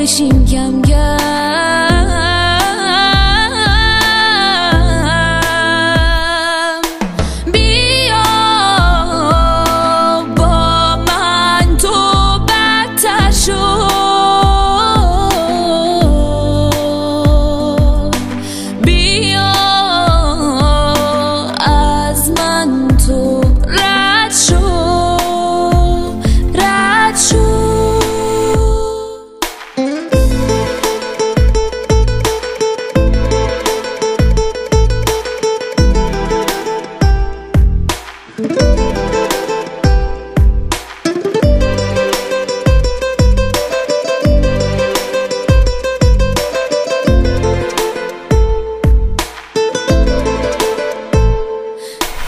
بشیم کم کم. بیا با من تو بدتر شو، بیا از من تو رد شو، رد شو.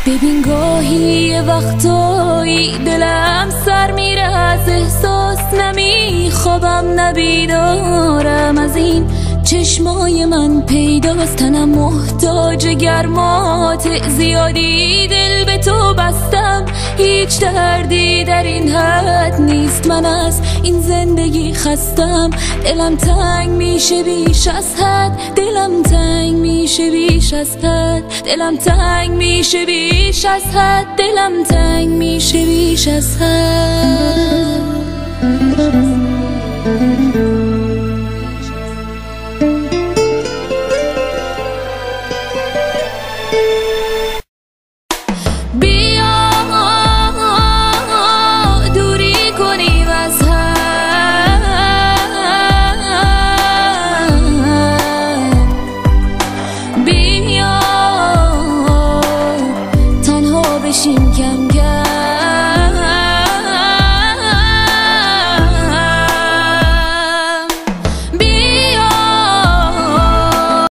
ببین گاهی یه وقتایی دلم سر میره از احساس، نمیخوابم نبیدارم از این چشمای من پیداست. تنم محتاج گرمات زیادی، دل به تو بستم، هیچ دردی در این حد نیست. من از این زندگی خستم، دلم تنگ میشه بیش از حد، دلم تنگ میشه بیش از حد، دلم تنگ میشه بیش از حد، دلم تنگ میشه بیش از حد. بیا دوری کنیم از هم، بیا تنها بشیم کم کم.